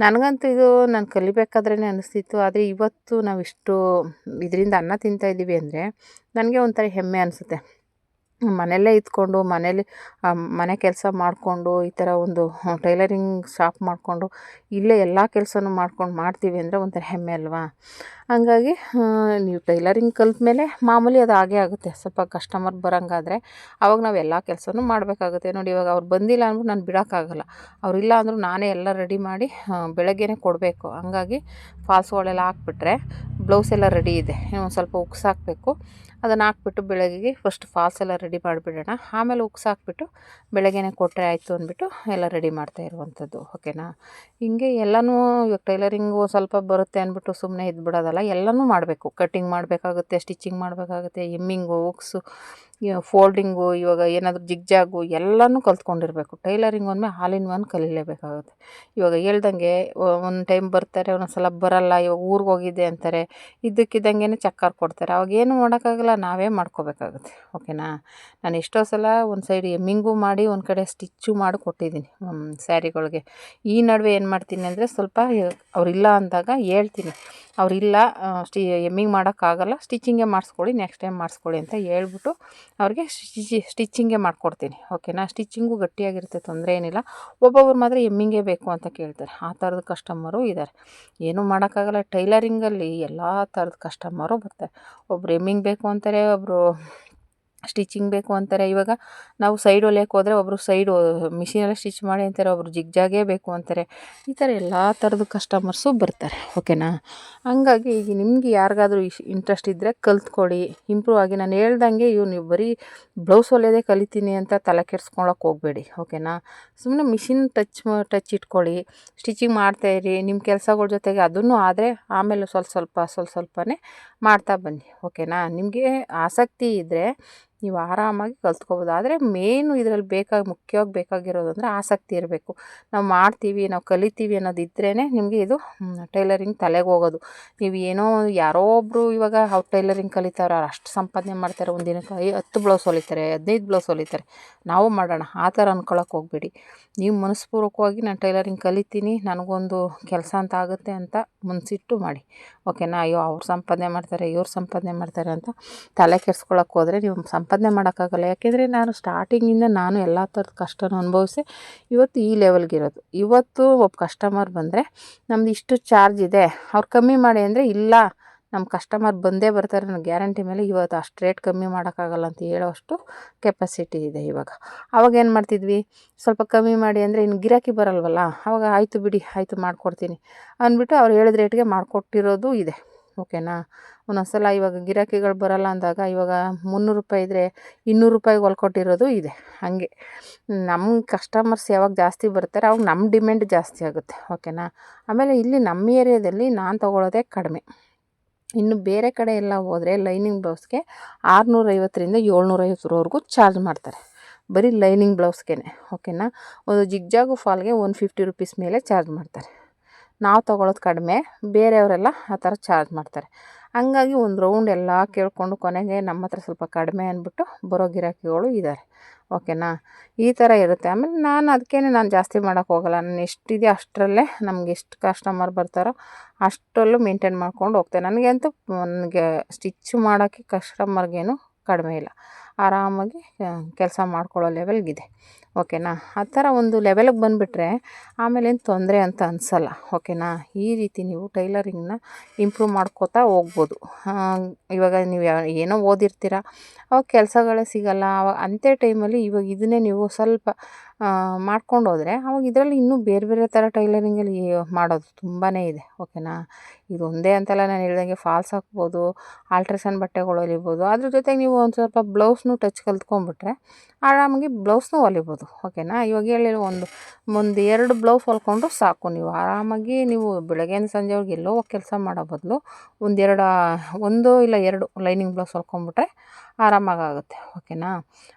ನನಗಂತೂ ಇದು ನಾನು ಕಲಿಬೇಕಾದ್ರೇ ಅನ್ನಿಸ್ತಿತ್ತು. ಆದರೆ ಇವತ್ತು ನಾವಿಷ್ಟು ಇದರಿಂದ ಅನ್ನ ತಿಂತಾಯಿದ್ದೀವಿ ಅಂದರೆ ನನಗೆ ಒಂಥರ ಹೆಮ್ಮೆ ಅನಿಸುತ್ತೆ. ಮನೆಯಲ್ಲೇ ಇದ್ಕೊಂಡು ಮನೆ ಕೆಲಸ ಮಾಡಿಕೊಂಡು ಈ ಥರ ಒಂದು ಟೈಲರಿಂಗ್ ಶಾಪ್ ಮಾಡಿಕೊಂಡು ಇಲ್ಲೇ ಎಲ್ಲ ಕೆಲಸನೂ ಮಾಡ್ತೀವಿ ಅಂದರೆ ಒಂಥರ ಹೆಮ್ಮೆ ಅಲ್ವಾ. ಹಂಗಾಗಿ ನೀವು ಟೈಲರಿಂಗ್ ಕಲ್ತ ಮೇಲೆ ಮಾಮೂಲಿ ಅದು ಆಗೇ ಆಗುತ್ತೆ. ಸ್ವಲ್ಪ ಕಸ್ಟಮರ್ ಬರೋಂಗಾದ್ರೆ ಆವಾಗ ನಾವು ಎಲ್ಲ ಕೆಲಸನೂ ಮಾಡಬೇಕಾಗುತ್ತೆ. ನೋಡಿ, ಇವಾಗ ಅವ್ರು ಬಂದಿಲ್ಲ ಅಂದ್ರೂ ನಾನು ಬಿಡೋಕ್ಕಾಗಲ್ಲ. ಅವರಿಲ್ಲ ಅಂದರೂ ನಾನೇ ಎಲ್ಲ ರೆಡಿ ಮಾಡಿ ಬೆಳಗ್ಗೆನೇ ಕೊಡಬೇಕು. ಹಂಗಾಗಿ ಫಾಲ್ಸ್ಗಳೆಲ್ಲ ಹಾಕ್ಬಿಟ್ರೆ ಬ್ಲೌಸ್ ಎಲ್ಲ ರೆಡಿ ಇದೆ, ಒಂದು ಸ್ವಲ್ಪ ಉಗ್ಸಾಕಬೇಕು. ಅದನ್ನು ಹಾಕ್ಬಿಟ್ಟು ಬೆಳಗ್ಗೆಗೆ ಫಸ್ಟ್ ಫಾಲ್ಸ್ ಎಲ್ಲ ರೆಡಿ ಮಾಡಿಬಿಡೋಣ, ಆಮೇಲೆ ಉಗ್ಸಾಕ್ಬಿಟ್ಟು ಬೆಳಗ್ಗೆನೇ ಕೊಟ್ಟರೆ ಆಯಿತು ಅಂದ್ಬಿಟ್ಟು ಎಲ್ಲ ರೆಡಿ ಮಾಡ್ತಾ ಇರುವಂಥದ್ದು. ಓಕೆನಾ. ಹಿಂಗೆ ಎಲ್ಲನೂ ಇವಾಗ ಟೈಲರಿಂಗು ಸ್ವಲ್ಪ ಬರುತ್ತೆ ಅಂದ್ಬಿಟ್ಟು ಸುಮ್ಮನೆ ಇದ್ಬಿಡೋದಲ್ಲ, ಎಲ್ಲನೂ ಮಾಡಬೇಕು. ಕಟ್ಟಿಂಗ್ ಮಾಡಬೇಕಾಗುತ್ತೆ, ಸ್ಟಿಚಿಂಗ್ ಮಾಡಬೇಕಾಗುತ್ತೆ, ಎಮ್ಮಿಂಗು, ಉಗ್ಸು, ಫೋಲ್ಡಿಂಗು, ಇವಾಗ ಏನಾದರೂ ಜಿಗ್ಜಾಗು ಎಲ್ಲನೂ ಕಲ್ತ್ಕೊಂಡಿರಬೇಕು. ಟೈಲರಿಂಗ್ ಅಂದಮೇಲೆ ಆಲ್ ಇನ್ ಒನ್ ಕಲೀಲೇಬೇಕಾಗುತ್ತೆ. ಇವಾಗ ಹೇಳ್ದಂಗೆ ಒಂದು ಟೈಮ್ ಬರ್ತಾರೆ, ಒಂದೊಂದು ಸಲ ಬರಲ್ಲ. ಇವಾಗ ಊರಿಗೆ ಹೋಗಿದ್ದೆ ಅಂತಾರೆ, ಇದ್ದಕ್ಕಿದ್ದಂಗೆ ಚಕ್ಕರ್ ಕೊಡ್ತಾರೆ. ಅವಾಗೇನು ಮಾಡೋಕ್ಕಾಗಲ್ಲ, ನಾವೇ ಮಾಡ್ಕೋಬೇಕಾಗುತ್ತೆ. ಓಕೆನಾ. ನಾನು ಎಷ್ಟೋ ಸಲ ಒಂದು ಸೈಡ್ ಎಮ್ಮಿಂಗು ಮಾಡಿ ಒಂದು ಕಡೆ ಸ್ಟಿಚ್ಚು ಮಾಡಿ ಕೊಟ್ಟಿದ್ದೀನಿ ಸ್ಯಾರಿಗಳಿಗೆ. ಈ ನಡುವೆ ಏನು ಮಾಡ್ತೀನಿ ಅಂದರೆ ಸ್ವಲ್ಪ ಅವರಿಲ್ಲ ಅಂದಾಗ ಹೇಳ್ತೀನಿ, ಅವರಿಲ್ಲ ಎಮ್ಮಿಂಗ್ ಮಾಡೋಕ್ಕಾಗಲ್ಲ, ಸ್ಟಿಚಿಂಗೇ ಮಾಡಿಸ್ಕೊಳ್ಳಿ, ನೆಕ್ಸ್ಟ್ ಟೈಮ್ ಮಾಡಿಸ್ಕೊಳ್ಳಿ ಅಂತ ಹೇಳ್ಬಿಟ್ಟು ಅವ್ರಿಗೆ ಸ್ಟಿಚಿಂಗೇ ಮಾಡಿಕೊಡ್ತೀನಿ. ಓಕೆನಾ. ಸ್ಟಿಚಿಂಗು ಗಟ್ಟಿಯಾಗಿರುತ್ತೆ, ತೊಂದರೆ ಏನಿಲ್ಲ. ಒಬ್ಬೊಬ್ರು ಮಾತ್ರ ಎಮ್ಮಿಂಗೇ ಬೇಕು ಅಂತ ಕೇಳ್ತಾರೆ. ಆ ಥರದ ಕಸ್ಟಮರು ಇದ್ದಾರೆ. ಏನೂ ಮಾಡೋಕ್ಕಾಗಲ್ಲ. ಟೈಲರಿಂಗಲ್ಲಿ ಎಲ್ಲ ಥರದ ಕಸ್ಟಮರು ಬರ್ತಾರೆ. ಒಬ್ರು ಎಮ್ಮಿಂಗ್ ಬೇಕು ಅಂತಾರೆ, ಒಬ್ಬರು ಸ್ಟಿಚಿಂಗ್ ಬೇಕು ಅಂತಾರೆ. ಇವಾಗ ನಾವು ಸೈಡ್ ಹೊಲಿಯೋಕೆ ಹೋದರೆ ಒಬ್ಬರು ಸೈಡು ಮಿಷಿನೆಲ್ಲ ಸ್ಟಿಚ್ ಮಾಡಿ ಅಂತಾರೆ, ಒಬ್ಬರು ಜಿಗ್ಜಾಗೇ ಬೇಕು ಅಂತಾರೆ. ಈ ಥರ ಎಲ್ಲ ಥರದ ಕಸ್ಟಮರ್ಸು ಬರ್ತಾರೆ. ಓಕೆನಾ. ಹಂಗಾಗಿ ಈಗ ನಿಮಗೆ ಯಾರಿಗಾದ್ರೂ ಇಂಟ್ರೆಸ್ಟ್ ಇದ್ದರೆ ಕಲ್ತ್ಕೊಳ್ಳಿ, ಇಂಪ್ರೂವ್ ಆಗಿ. ನಾನು ಹೇಳ್ದಂಗೆ ನೀವು ಬರೀ ಬ್ಲೌಸ್ ಹೊಲಿಯೋದೇ ಕಲಿತೀನಿ ಅಂತ ತಲೆ ಕೆಡ್ಸ್ಕೊಳಕ್ಕೆ ಹೋಗಬೇಡಿ. ಓಕೆನಾ. ಸುಮ್ಮನೆ ಮಿಷಿನ್ ಟಚ್ ಇಟ್ಕೊಳ್ಳಿ, ಸ್ಟಿಚಿಂಗ್ ಮಾಡ್ತಾಯಿರಿ. ನಿಮ್ಮ ಕೆಲಸಗಳ ಜೊತೆಗೆ ಅದನ್ನು ಆದರೆ ಆಮೇಲೆ ಸ್ವಲ್ಪನೇ ಮಾಡ್ತಾ ಬನ್ನಿ. ಓಕೆನಾ. ನಿಮಗೆ ಆಸಕ್ತಿ ಇದ್ದರೆ ನೀವು ಆರಾಮಾಗಿ ಕಲ್ತ್ಕೋಬೋದು. ಆದರೆ ಮೇನು ಇದರಲ್ಲಿ ಮುಖ್ಯವಾಗಿ ಬೇಕಾಗಿರೋದು ಅಂದರೆ ಆಸಕ್ತಿ ಇರಬೇಕು. ನಾವು ಮಾಡ್ತೀವಿ, ನಾವು ಕಲಿತೀವಿ ಅನ್ನೋದಿದ್ರೇ ನಿಮಗೆ ಇದು ಟೈಲರಿಂಗ್ ತಲೆಗೆ ಹೋಗೋದು. ನೀವು ಯಾರೋ ಒಬ್ಬರು ಇವಾಗ ಅವ್ರು ಟೈಲರಿಂಗ್ ಕಲಿತಾರೆ, ಅವ್ರು ಅಷ್ಟು ಸಂಪಾದನೆ ಮಾಡ್ತಾರೆ, ಒಂದು ದಿನಕ್ಕೆ 10 ಬ್ಲೌಸ್ ಹೊಲಿತಾರೆ, 15 ಬ್ಲೌಸ್ ಹೊಲಿತಾರೆ, ನಾವು ಮಾಡೋಣ ಆ ಥರ ಅಂದ್ಕೊಳಕ್ಕೆ ಹೋಗಬೇಡಿ. ನೀವು ಮನಸ್ಪೂರ್ವಕವಾಗಿ ನಾನು ಟೈಲರಿಂಗ್ ಕಲಿತೀನಿ, ನನಗೊಂದು ಕೆಲಸ ಅಂತ ಆಗುತ್ತೆ ಅಂತ ಮನಸ್ಸಿಟ್ಟು ಮಾಡಿ. ಓಕೆನಾ. ಅಯ್ಯೋ ಅವ್ರು ಸಂಪಾದನೆ ಮಾಡ್ತಾರೆ, ಇವ್ರು ಸಂಪಾದನೆ ಮಾಡ್ತಾರೆ ಅಂತ ತಲೆ ಕೆಡ್ಸ್ಕೊಳಕ್ಕೆ ಹೋದರೆ ನೀವು ಸಂಪಾದನೆ ಮಾಡೋಕ್ಕಾಗಲ್ಲ. ಯಾಕೆಂದರೆ ನಾನು ಸ್ಟಾರ್ಟಿಂಗಿಂದ ನಾನು ಎಲ್ಲ ಥರದ ಕಷ್ಟನೂ ಅನುಭವಿಸಿ ಇವತ್ತು ಈ ಲೆವೆಲ್ಗಿರೋದು. ಇವತ್ತು ಒಬ್ಬ ಕಸ್ಟಮರ್ ಬಂದರೆ ನಮ್ದು ಇಷ್ಟು ಚಾರ್ಜ್ ಇದೆ, ಅವ್ರು ಕಮ್ಮಿ ಮಾಡಿ ಅಂದರೆ ಇಲ್ಲ, ನಮ್ಮ ಕಸ್ಟಮರ್ ಬಂದೇ ಬರ್ತಾರೆ, ನನಗೆ ಗ್ಯಾರಂಟಿ ಮೇಲೆ. ಇವತ್ತು ಅಷ್ಟು ರೇಟ್ ಕಮ್ಮಿ ಮಾಡೋಕ್ಕಾಗಲ್ಲ ಅಂತ ಹೇಳೋಷ್ಟು ಕೆಪಾಸಿಟಿ ಇದೆ ಇವಾಗ. ಆವಾಗ ಏನು ಮಾಡ್ತಿದ್ವಿ, ಸ್ವಲ್ಪ ಕಮ್ಮಿ ಮಾಡಿ ಅಂದರೆ ಇನ್ನು ಗಿರಾಕಿ ಬರಲ್ವಲ್ಲ, ಆವಾಗ ಆಯಿತು ಬಿಡಿ, ಆಯಿತು ಮಾಡಿಕೊಡ್ತೀನಿ ಅಂದ್ಬಿಟ್ಟು ಅವ್ರು ಹೇಳಿದ ರೇಟ್ಗೆ ಮಾಡಿಕೊಟ್ಟಿರೋದು ಇದೆ. ಓಕೆನಾ. ಒಂದೊಂದು ಸಲ ಇವಾಗ ಗಿರಾಕಿಗಳು ಬರಲ್ಲ ಅಂದಾಗ ಇವಾಗ 300 ರೂಪಾಯಿ ಇದ್ದರೆ 200 ರೂಪಾಯಿಗೆ ಹೊಲ್ಕೊಟ್ಟಿರೋದು ಇದೆ. ಹಾಗೆ ನಮ್ಮ ಕಸ್ಟಮರ್ಸ್ ಯಾವಾಗ ಜಾಸ್ತಿ ಬರ್ತಾರೆ ಅವಾಗ ನಮ್ಮ ಡಿಮ್ಯಾಂಡ್ ಜಾಸ್ತಿ ಆಗುತ್ತೆ. ಓಕೆನಾ. ಆಮೇಲೆ ಇಲ್ಲಿ ನಮ್ಮ ಏರಿಯಾದಲ್ಲಿ ನಾನು ತೊಗೊಳ್ಳೋದೇ ಕಡಿಮೆ. ಇನ್ನು ಬೇರೆ ಕಡೆ ಎಲ್ಲ ಹೋದರೆ ಲೈನಿಂಗ್ ಬ್ಲೌಸ್ಗೆ 650ರಿಂದ 750ವರೆಗೂ ಚಾರ್ಜ್ ಮಾಡ್ತಾರೆ, ಬರೀ ಲೈನಿಂಗ್ ಬ್ಲೌಸ್ಗೆ. ಓಕೆನಾ. ಒಂದು ಜಿಗ್ಜಾಗು ಫಾಲ್ಗೆ 150 ರೂಪೀಸ್ ಮೇಲೆ ಚಾರ್ಜ್ ಮಾಡ್ತಾರೆ. ನಾವು ತೊಗೊಳ್ಳೋದು ಕಡಿಮೆ, ಬೇರೆಯವರೆಲ್ಲ ಆ ಥರ ಚಾರ್ಜ್ ಮಾಡ್ತಾರೆ. ಹಂಗಾಗಿ ಒಂದು ರೌಂಡ್ ಎಲ್ಲ ಕೇಳಿಕೊಂಡು ಕೊನೆಗೆ ನಮ್ಮ ಹತ್ರ ಸ್ವಲ್ಪ ಕಡಿಮೆ ಅಂದ್ಬಿಟ್ಟು ಬರೋ ಗಿರಾಕಿಗಳು ಇದ್ದಾರೆ. ಓಕೆನಾ, ಈ ಥರ ಇರುತ್ತೆ. ಆಮೇಲೆ ನಾನು ಜಾಸ್ತಿ ಮಾಡೋಕ್ಕೆ ಹೋಗಲ್ಲ. ನಾನು ಎಷ್ಟಿದೆ ಅಷ್ಟರಲ್ಲೇ ನಮ್ಗೆ ಎಷ್ಟು ಕಸ್ಟಮರ್ ಬರ್ತಾರೋ ಅಷ್ಟರಲ್ಲೂ ಮೇಂಟೈನ್ ಮಾಡ್ಕೊಂಡು ಹೋಗ್ತೇನೆ. ನನಗೆ ಸ್ಟಿಚ್ ಮಾಡೋಕ್ಕೆ ಕಸ್ಟಮರ್ಗೇನು ಕಡಿಮೆ ಇಲ್ಲ. ಆರಾಮಾಗಿ ಕೆಲಸ ಮಾಡ್ಕೊಳ್ಳೋ ಲೆವೆಲ್ಗಿದೆ. ಓಕೆನಾ, ಆ ಥರ ಒಂದು ಲೆವೆಲಿಗೆ ಬಂದುಬಿಟ್ರೆ ಆಮೇಲೇನು ತೊಂದರೆ ಅಂತ ಅನಿಸಲ್ಲ. ಓಕೆನಾ, ಈ ರೀತಿ ನೀವು ಟೈಲರಿಂಗ್ನ ಇಂಪ್ರೂವ್ ಮಾಡ್ಕೋತಾ ಹೋಗ್ಬೋದು. ಇವಾಗ ನೀವು ಏನೋ ಓದಿರ್ತೀರ, ಅವಾಗ ಕೆಲಸಗಳೇ ಸಿಗಲ್ಲ. ಅಂಥ ಟೈಮಲ್ಲಿ ಇವಾಗ ಇದನ್ನೇ ನೀವು ಸ್ವಲ್ಪ ಮಾಡ್ಕೊಂಡು ಹೋದರೆ ಅವಾಗ ಇದರಲ್ಲಿ ಇನ್ನೂ ಬೇರೆ ಬೇರೆ ಥರ ಟೈಲರಿಂಗಲ್ಲಿ ಮಾಡೋದು ತುಂಬಾ ಇದೆ. ಓಕೆನಾ, ಇದು ಒಂದೇ ಅಂತಲ್ಲ, ನಾನು ಹೇಳ್ದಂಗೆ ಫಾಲ್ಸ್ ಹಾಕ್ಬೋದು, ಆಲ್ಟ್ರೇಷನ್ ಬಟ್ಟೆಗಳು ಹೊಲಿಬೋದು. ಅದ್ರ ಜೊತೆಗೆ ನೀವು ಒಂದು ಸ್ವಲ್ಪ ಬ್ಲೌಸ್ನು ಟಚ್ ಕಲ್ತ್ಕೊಂಡ್ಬಿಟ್ರೆ ಆರಾಮಾಗಿ ಬ್ಲೌಸ್ನು ಹೊಲಿಬೋದು. ಓಕೆನಾ, ಇವಾಗ ಹೇಳಿ ಒಂದು 2 ಬ್ಲೌಸ್ ಹೊಲ್ಕೊಂಡ್ರು ಸಾಕು. ನೀವು ಆರಾಮಾಗಿ ನೀವು ಬೆಳಗ್ಗೆಯಿಂದ ಸಂಜೆವರೆಗೆ ಎಲ್ಲೋ ಹೋಗಿ ಕೆಲಸ ಮಾಡೋ ಬದಲು 1 ಇಲ್ಲ 2 ಲೈನಿಂಗ್ ಬ್ಲೌಸ್ ಹೊಲ್ಕೊಂಡ್ಬಿಟ್ರೆ ಆರಾಮಾಗುತ್ತೆ. ಓಕೆನಾ,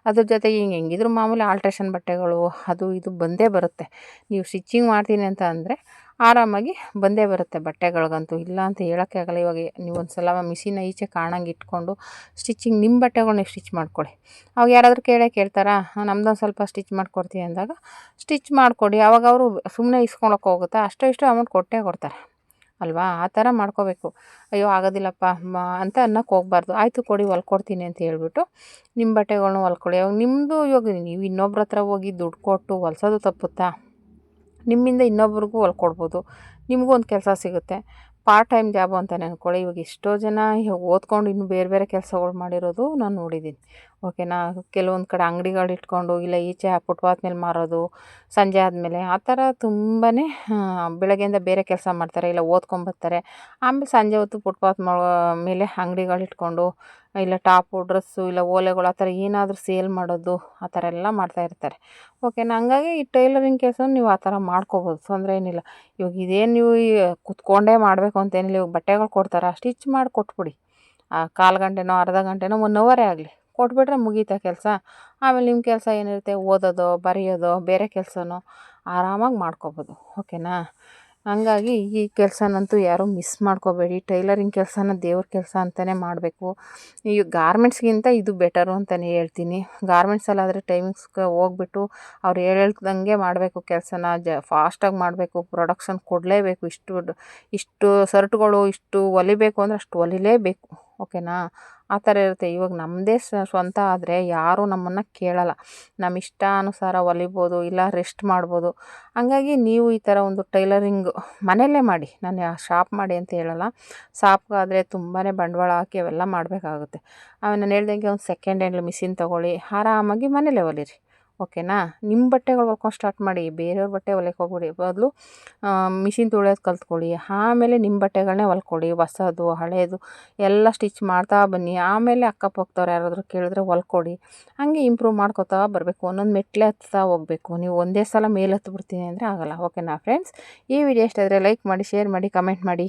ಅದ್ರ ಜೊತೆಗೆ ಹೆಂಗಿದ್ರು ಮಾಮೂಲಿ ಆಲ್ಟ್ರೇಷನ್ ಬಟ್ಟೆಗಳು ಅದು ಇದು ಬಂದೇ ಬರುತ್ತೆ. ನೀವು ಸ್ಟಿಚಿಂಗ್ ಮಾಡ್ತೀನಿ ಅಂತ ಅಂದರೆ ಆರಾಮಾಗಿ ಬಂದೇ ಬರುತ್ತೆ ಬಟ್ಟೆಗಳಿಗಂತೂ, ಇಲ್ಲ ಅಂತ ಹೇಳೋಕ್ಕೆ ಆಗಲ್ಲ. ಇವಾಗ ನೀವು ಒಂದು ಸಲ ಮಿಷಿನ ಈಚೆ ಕಾಣಂಗೆ ಇಟ್ಕೊಂಡು ಸ್ಟಿಚಿಂಗ್ ನಿಮ್ಮ ಬಟ್ಟೆಗಳನ್ನ ಸ್ಟಿಚ್ ಮಾಡ್ಕೊಳ್ಳಿ. ಅವಾಗ ಯಾರಾದರೂ ಕೇಳ್ತಾರಾ, ನಮ್ದೊಂದು ಸ್ವಲ್ಪ ಸ್ಟಿಚ್ ಮಾಡ್ಕೊಡ್ತೀವಿ ಅಂದಾಗ ಸ್ಟಿಚ್ ಮಾಡಿಕೊಡಿ. ಅವಾಗ ಅವರು ಸುಮ್ಮನೆ ಇಸ್ಕೊಳಕ್ಕೆ ಹೋಗುತ್ತಾ, ಇಷ್ಟು ಅಮೌಂಟ್ ಕೊಟ್ಟೇ ಕೊಡ್ತಾರೆ ಅಲ್ವಾ? ಆ ಥರ ಮಾಡ್ಕೋಬೇಕು. ಅಯ್ಯೋ ಆಗೋದಿಲ್ಲಪ್ಪ ಅಂತ ಅನ್ನೋಕ್ಕೆ ಹೋಗ್ಬಾರ್ದು. ಆಯಿತು ಕೊಡಿ, ಹೊಲ್ಕೊಡ್ತೀನಿ ಅಂತ ಹೇಳ್ಬಿಟ್ಟು ನಿಮ್ಮ ಬಟ್ಟೆಗಳ್ನ ಹೊಲ್ಕೊಳ್ಳಿ. ಅವಾಗ ನಿಮ್ಮದು ಇವಾಗ ನೀವು ಇನ್ನೊಬ್ರ ಹತ್ರ ಹೋಗಿ ದುಡ್ಡು ಕೊಟ್ಟು ಹೊಲ್ಸೋದು ತಪ್ಪುತ್ತಾ? ನಿಮ್ಮಿಂದ ಇನ್ನೊಬ್ರಿಗೂ ಹೊಲ್ಕೊಡ್ಬೋದು, ನಿಮಗೂ ಒಂದು ಕೆಲಸ ಸಿಗುತ್ತೆ. ಪಾರ್ಟ್ ಟೈಮ್ ಜಾಬು ಅಂತಲೇ ಅಂದ್ಕೊಳ್ಳಿ. ಇವಾಗ ಎಷ್ಟೋ ಜನ ಓದ್ಕೊಂಡು ಇನ್ನೂ ಬೇರೆ ಬೇರೆ ಕೆಲಸಗಳು ಮಾಡಿರೋದು ನಾನು ನೋಡಿದ್ದೀನಿ. ಓಕೆನಾ, ಕೆಲವೊಂದು ಕಡೆ ಅಂಗಡಿಗಳು ಇಟ್ಕೊಂಡು ಇಲ್ಲ ಈಚೆ ಫುಟ್ಪಾತ್ ಮೇಲೆ ಮಾರೋದು ಸಂಜೆ ಆದಮೇಲೆ, ಆ ಥರ ತುಂಬಾ ಬೆಳಗ್ಗೆಯಿಂದ ಬೇರೆ ಕೆಲಸ ಮಾಡ್ತಾರೆ, ಇಲ್ಲ ಓದ್ಕೊಂಬರ್ತಾರೆ. ಆಮೇಲೆ ಸಂಜೆ ಹೊತ್ತು ಫುಟ್ಪಾತ್ ಮೇಲೆ ಅಂಗಡಿಗಳು ಇಟ್ಕೊಂಡು ಇಲ್ಲ ಟಾಪು ಡ್ರೆಸ್ಸು ಇಲ್ಲ ಓಲೆಗಳು ಆ ಥರ ಏನಾದರೂ ಸೇಲ್ ಮಾಡೋದು ಆ ಥರ ಎಲ್ಲ ಮಾಡ್ತಾಯಿರ್ತಾರೆ. ಓಕೆನಾ, ಹಂಗಾಗಿ ಈ ಟೈಲರಿಂಗ್ ಕೆಲಸ ನೀವು ಆ ಥರ ಮಾಡ್ಕೋಬೋದು, ತೊಂದರೆ ಏನಿಲ್ಲ. ಇವಾಗ ಇದೇನು ನೀವು ಕುತ್ಕೊಂಡೇ ಮಾಡಬೇಕು ಅಂತೇನಿಲ್ಲ. ಇವಾಗ ಬಟ್ಟೆಗಳು ಕೊಡ್ತಾರೆ, ಸ್ಟಿಚ್ ಮಾಡಿ ಕೊಟ್ಬಿಡಿ. ಕಾಲು ಗಂಟೆನೋ ಅರ್ಧ ಗಂಟೆನೋ 1 ಅವರೇ ಆಗಲಿ ಕೊಟ್ಬಿಟ್ರೆ ಮುಗೀತಾ ಕೆಲಸ. ಆಮೇಲೆ ನಿಮ್ಮ ಕೆಲಸ ಏನಿರುತ್ತೆ, ಓದೋದೋ ಬರೆಯೋದೋ ಬೇರೆ ಕೆಲಸನೋ ಆರಾಮಾಗಿ ಮಾಡ್ಕೋಬೋದು. ಓಕೆನಾ, ಹಂಗಾಗಿ ಈ ಕೆಲಸನಂತೂ ಯಾರೂ ಮಿಸ್ ಮಾಡ್ಕೋಬೇಡಿ. ಟೈಲರಿಂಗ್ ಕೆಲಸನ ದೇವ್ರ ಕೆಲಸ ಅಂತಲೇ ಮಾಡಬೇಕು. ಈ ಗಾರ್ಮೆಂಟ್ಸ್ಗಿಂತ ಇದು ಬೆಟರು ಅಂತಲೇ ಹೇಳ್ತೀನಿ. ಗಾರ್ಮೆಂಟ್ಸಲ್ಲಾದರೆ ಟೈಮಿಂಗ್ಸ್ಗೆ ಹೋಗ್ಬಿಟ್ಟು ಅವ್ರು ಹೇಳ್ದಂಗೆ ಮಾಡಬೇಕು, ಕೆಲಸನ ಫಾಸ್ಟಾಗಿ ಮಾಡಬೇಕು, ಪ್ರೊಡಕ್ಷನ್ ಕೊಡಲೇಬೇಕು. ಇಷ್ಟು ಶರ್ಟ್ಗಳು ಇಷ್ಟು ಹೊಲಿಬೇಕು ಅಂದರೆ ಅಷ್ಟು ಹೊಲಿಲೇಬೇಕು. ಓಕೆನಾ, ಆ ಥರ ಇರುತ್ತೆ. ಇವಾಗ ನಮ್ಮದೇ ಸ್ವಂತ ಆದರೆ ಯಾರೂ ನಮ್ಮನ್ನು ಕೇಳಲ್ಲ, ನಮ್ಮ ಇಷ್ಟಾನುಸಾರ ಹೊಲಿಬೋದು, ಇಲ್ಲ ರೆಸ್ಟ್ ಮಾಡ್ಬೋದು. ಹಂಗಾಗಿ ನೀವು ಈ ಥರ ಒಂದು ಟೈಲರಿಂಗ್ ಮನೆಯಲ್ಲೇ ಮಾಡಿ, ನಾನು ಶಾಪ್ ಮಾಡಿ ಅಂತ ಹೇಳಲ್ಲ. ಶಾಪ್ಗಾದರೆ ತುಂಬಾ ಬಂಡವಾಳ ಹಾಕಿ ಅವೆಲ್ಲ ಮಾಡಬೇಕಾಗುತ್ತೆ. ಆಮೇಲೆ ನಾನು ಹೇಳ್ದಂಗೆ ಒಂದು ಸೆಕೆಂಡ್ ಹ್ಯಾಂಡ್ ಮಿಷಿನ್ ತೊಗೊಳ್ಳಿ, ಆರಾಮಾಗಿ ಮನೇಲೇ ಹೊಲಿರಿ. ಓಕೆನಾ, ನಿಮ್ಮ ಬಟ್ಟೆಗಳು ಹೊಲ್ಕೊಂಡು ಸ್ಟಾರ್ಟ್ ಮಾಡಿ, ಬೇರೆಯವ್ರ ಬಟ್ಟೆ ಹೊಲಿಯೋಕೆ ಹೋಗ್ಬಿಡಿ. ಬದಲು ಮಿಷಿನ್ ತುಳಿಯೋದು ಕಲ್ತ್ಕೊಳ್ಳಿ, ಆಮೇಲೆ ನಿಮ್ಮ ಬಟ್ಟೆಗಳನ್ನೇ ಹೊಲ್ಕೊಳ್ಳಿ. ಹೊಸದು ಹಳೇದು ಎಲ್ಲ ಸ್ಟಿಚ್ ಮಾಡ್ತಾ ಬನ್ನಿ. ಆಮೇಲೆ ಅಕ್ಕಪಕ್ಕದವ್ರು ಯಾರಾದರೂ ಕೇಳಿದ್ರೆ ಹೊಲ್ಕೊಡಿ. ಹಾಗೆ ಇಂಪ್ರೂವ್ ಮಾಡ್ಕೋತಾ ಬರಬೇಕು. ಒಂದೊಂದು ಮೆಟ್ಲೆ ಹತ್ತಾ ಹೋಗಬೇಕು. ನೀವು ಒಂದೇ ಸಲ ಮೇಲೆ ಹತ್ಬಿಡ್ತೀನಿ ಅಂದರೆ ಆಗಲ್ಲ. ಓಕೆನಾ ಫ್ರೆಂಡ್ಸ್, ಈ ವಿಡಿಯೋ ಇಷ್ಟ ಆದರೆ ಲೈಕ್ ಮಾಡಿ, ಶೇರ್ ಮಾಡಿ, ಕಮೆಂಟ್ ಮಾಡಿ.